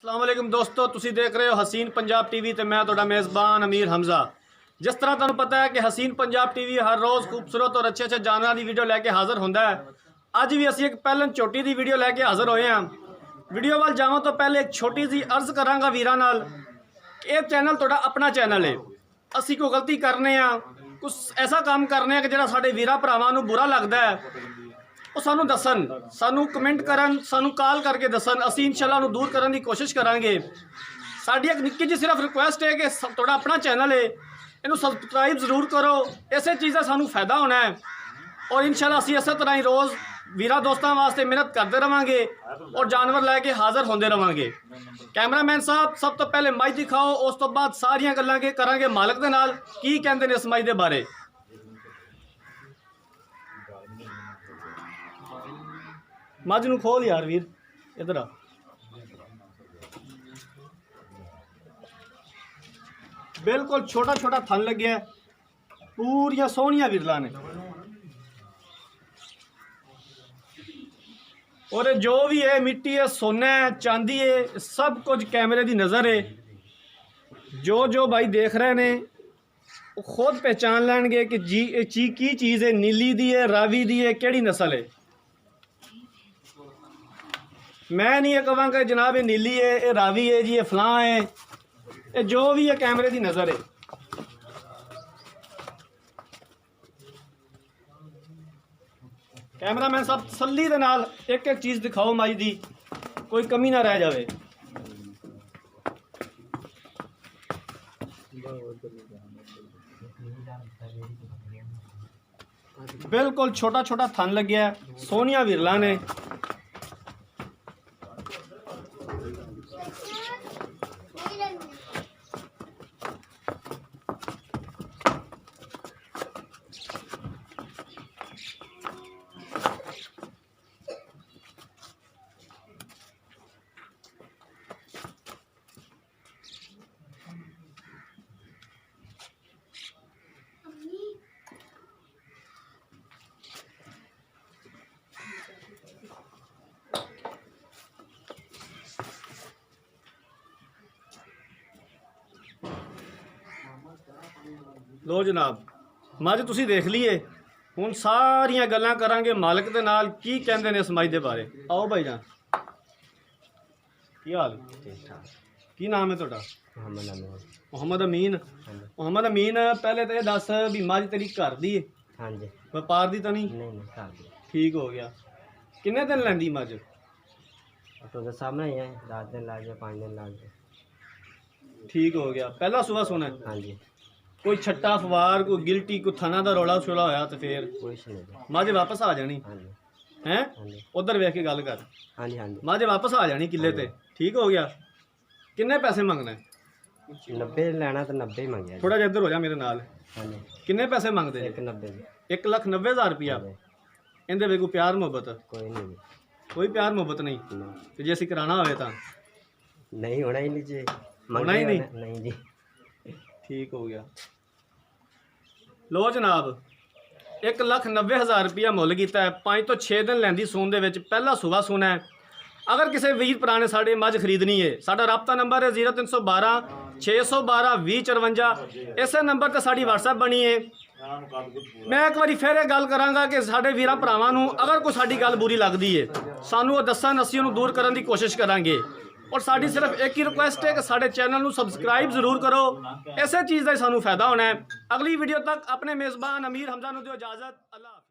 अस्सलाम वालेकुम दोस्तों, तुसी देख रहे हो हसीन पंजाब टीवी ते मैं तुहाडा मेज़बान अमीर हमजा। जिस तरह तुहानू पता है कि हसीन पंजाब टीवी हर रोज़ खूबसूरत और अच्छे अच्छे जानवरों की वीडियो लैके हाज़र होंदा है। अज भी असी एक पैलन झोटी की वीडियो लैके हाज़र होए हैं। वीडियो वाल जावां तो पहले एक छोटी जी अर्ज़ करांगा वीरां नाल, ये चैनल तुहाडा अपना चैनल है। असी कोई गलती करने कुछ ऐसा काम करने कि जिहड़ा साडे वीरां भरावां नू बुरा लगदा है वो सानू दसन, सानू कमेंट करन, सानू कॉल करके दसन। असी इंशाअल्लाह नू दूर करने की कोशिश करांगे। साडी एक निक्की जी सिर्फ रिक्वेस्ट है कि तुहाडा अपना चैनल है, इनू सबसक्राइब जरूर करो। इसे चीज़ का सानू फायदा होना है और इंशाअल्लाह असी इस तरह ही रोज़ वीरा दोस्तों वास्ते मेहनत करते रहांगे और जानवर लैके हाज़र होंदे रहांगे। कैमरामैन साहब सब तो पहले माई दिखाओ, उस तो बाद सारियां गल्लां के करांगे मालक दे नाल की कहंदे ने इस माई दे बारे। मझ नू खोल यार वीर, इधर आ। बिल्कुल छोटा छोटा थन लग्या, पूरिया सोहनिया विरला ने और जो भी है मिट्टी है, सोना है, चांदी है, सब कुछ कैमरे की नज़र है। जो भाई देख रहे ने वो खुद पहचान लैणगे कि जी की चीज़ है, नीली दी है, रावी दी है, केड़ी नस्ल है। मैं नहीं ये कहांगा जनाब ये नीली है, ये रावी है जी, ये फलां है, ये जो भी है कैमरे की नज़र है। कैमरामैन साहब तसल्ली दे नाल एक एक चीज़ दिखाओ माई दी, कोई कमी ना रह जाए। बिल्कुल छोटा छोटा थन लग्या, सोहनिया विरला ने। लो जनाब मझ तुसी देख लीए, हुण सारियां गल्लां करांगे मालक दे नाल की कहंदे ने इस मझ दे बारे। आओ भाई जान, की हाल? की नाम है तुहाडा? मोहम्मद अमीन। मोहम्मद अमीन, पहले तो ये दस भी मझ तेरी घर दी है? हाँ जी। व्यापार दी तो नहीं? ठीक हो गया। किन्ने दिन लैंदी मझ? तो सामने ही है, 10 दिन लग गए, 5 दिन लग गए। ठीक हो गया। पहला सुबह सोना है? हाँ जी। कोई छट्टा अफवार, कोई गिल्टी, कोई थाना का रौला छोला होया तो फिर मझ वापस आ जानी हैं? उधर वेख के गल कर। हाँ जी हाँ जी। मझ वापस आ जानी किले ते। ठीक हो गया। किन्ने पैसे मंगना है? 90 लेना तो 90 ही मंगे। थोड़ा जिहा इधर हो जा मेरे नाल। हाँ जी। किन्ने पैसे मंगते? 1,90,000 रुपया। इहदे वे कोई प्यार मुहब्बत? कोई नहीं, कोई प्यार मुहब्बत नहीं। तो जे असीं कराना होवे तां नहीं होना ही नहीं जी, होना ही नहीं जी। ठीक हो गया। लो जनाब 1,90,000 रुपया मुल किया है। 5 तो 6 दिन लैंदी सून दे विच, पहला सुबह सूना है। अगर किसी वीर भरा ने साढ़े मझ खरीदनी है, साडा राबता नंबर है 0312 612 2054। इस नंबर पर साड़ी WhatsApp बनी है। मैं एक बार फिर गल करांगा कि साढ़े वीरां भरावां नूं अगर कोई साडी गल बुरी लगती है सानू वो दसन, असीं उहनूं दूर करने की कोशिश करांगे। और साड़ी सिर्फ एक ही रिक्वेस्ट है कि साढ़े चैनल नूं सबसक्राइब जरूर करो, इसे चीज़ का सानू फायदा होना है। अगली वीडियो तक अपने मेज़बान अमीर हमजा नूं दिओ इजाज़त। अल्लाह हाफ़िज़।